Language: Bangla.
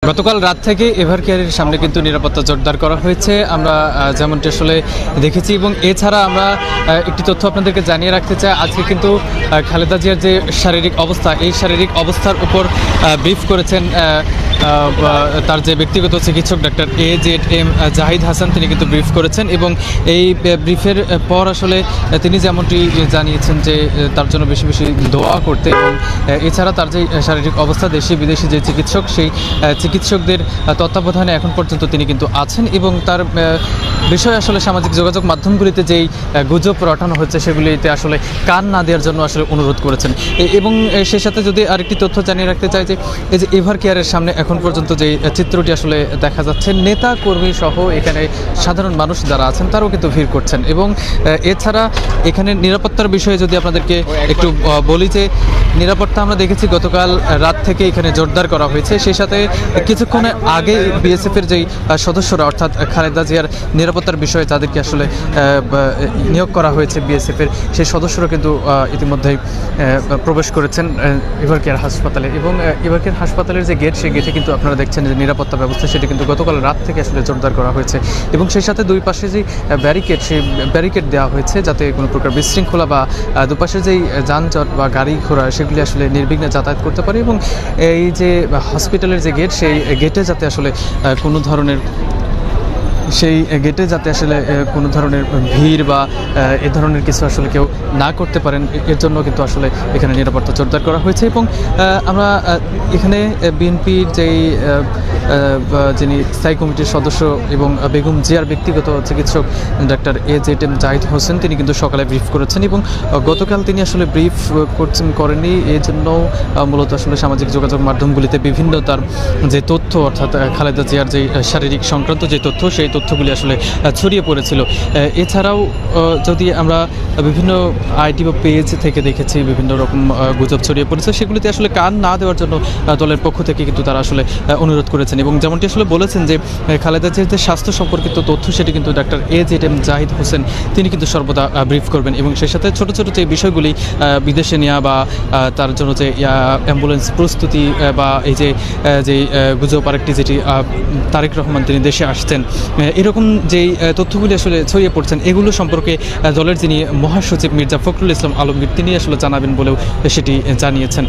গতকাল রাত থেকে এভার কেয়ারের সামনে কিন্তু নিরাপত্তা জোরদার করা হয়েছে। আমরা যেমনটি আসলে দেখেছি এবং এছাড়া আমরা একটি তথ্য আপনাদেরকে জানিয়ে রাখতে চাই। আজকে কিন্তু খালেদা জিয়ার যে শারীরিক অবস্থা, এই শারীরিক অবস্থার উপর ব্রিফ করেছেন তার যে ব্যক্তিগত চিকিৎসক ডাক্তার AZM জাহিদ হাসান, তিনি কিন্তু ব্রিফ করেছেন এবং এই ব্রিফের পর আসলে তিনি যেমনটি জানিয়েছেন যে তার জন্য বেশি বেশি দোয়া করতে এবং এছাড়া তার যে শারীরিক অবস্থা, দেশি বিদেশি যে চিকিৎসক, সেই চিকিৎসকদের তত্ত্বাবধানে এখন পর্যন্ত তিনি কিন্তু আছেন এবং তার বিষয়ে আসলে সামাজিক যোগাযোগ মাধ্যমগুলিতে যেই গুজব রটানো হচ্ছে সেগুলিতে আসলে কান না দেওয়ার জন্য আসলে অনুরোধ করেছেন। এবং সেই সাথে যদি আরেকটি তথ্য জানিয়ে রাখতে চাই যে এই যে এভার কেয়ারের সামনে এখন পর্যন্ত যে চিত্রটি আসলে দেখা যাচ্ছে, নেতা কর্মী সহ এখানে সাধারণ মানুষ যারা আছেন তারাও কিন্তু ভিড় করছেন। এবং এছাড়া এখানে নিরাপত্তার বিষয়ে যদি আপনাদেরকে একটু বলি যে নিরাপত্তা আমরা দেখেছি গতকাল রাত থেকে এখানে জোরদার করা হয়েছে। সেই সাথে কিছুক্ষণ আগে বিএসএফের যেই সদস্যরা অর্থাৎ খালেদা জিয়ার নিরাপত্তার বিষয়ে যাদেরকে আসলে নিয়োগ করা হয়েছে বিএসএফের, সেই সদস্যরা কিন্তু ইতিমধ্যেই প্রবেশ করেছেন এভার কেয়ার হাসপাতালে। এবং এভার কেয়ার হাসপাতালের যে গেট, সেই গেটে কিন্তু আপনারা দেখছেন যে নিরাপত্তা ব্যবস্থা সেটি কিন্তু গতকাল রাত থেকে আসলে জোরদার করা হয়েছে এবং সেই সাথে দুই পাশে যে ব্যারিকেড, সেই ব্যারিকেড দেওয়া হয়েছে যাতে কোনো প্রকার বিশৃঙ্খলা বা দুপাশে যেই যানজট বা গাড়ি ঘোড়া সেগুলি আসলে নির্বিঘ্নে যাতায়াত করতে পারে। এবং এই যে হসপিটালের যে গেট, সেই গেটে যাতে আসলে কোনো ধরনের কোনো ধরনের ভিড় বা এ ধরনের কিছু আসলে কেউ না করতে পারেন, এর জন্য কিন্তু আসলে এখানে নিরাপত্তা জোরদার করা হয়েছে। এবং আমরা এখানে বিএনপির যেই যিনি স্থায়ী কমিটির সদস্য এবং বেগম জিয়ার ব্যক্তিগত চিকিৎসক ডাক্তার AZM জাহিদ হোসেন, তিনি কিন্তু সকালে ব্রিফ করেছেন এবং গতকাল তিনি আসলে ব্রিফ করেননি, এই জন্য মূলত আসলে সামাজিক যোগাযোগ মাধ্যমগুলিতে বিভিন্ন তার যে তথ্য, অর্থাৎ খালেদা জিয়ার যে শারীরিক সংক্রান্ত যে তথ্য, সেই তথ্যগুলি আসলে ছড়িয়ে পড়েছিল। এছাড়াও যদি আমরা বিভিন্ন আইডি বা পেজ থেকে দেখেছি বিভিন্ন রকম গুজব ছড়িয়ে পড়েছে, সেগুলিতে আসলে কান না দেওয়ার জন্য দলের পক্ষ থেকে কিন্তু তারা আসলে অনুরোধ করেছেন। এবং যেমনটি আসলে বলেছেন যে খালেদা জিয়ার যে স্বাস্থ্য সম্পর্কিত তথ্য, সেটি কিন্তু ডাক্তার AZM জাহিদ হোসেন তিনি কিন্তু সর্বদা ব্রিফ করবেন এবং সেই সাথে ছোটো ছোটো যে বিষয়গুলি বিদেশে নেওয়া বা তার জন্য যে অ্যাম্বুলেন্স প্রস্তুতি বা এই যে গুজব আরেকটি যেটি তারেক রহমান তিনি দেশে আসছেন, এরকম যেই তথ্যগুলি আসলে ছড়িয়ে পড়ছেন, এগুলো সম্পর্কে দলের যিনি মহাসচিব মির্জা ফখরুল ইসলাম আলমগীর তিনি আসলে জানাবেন বলেও সেটি জানিয়েছেন।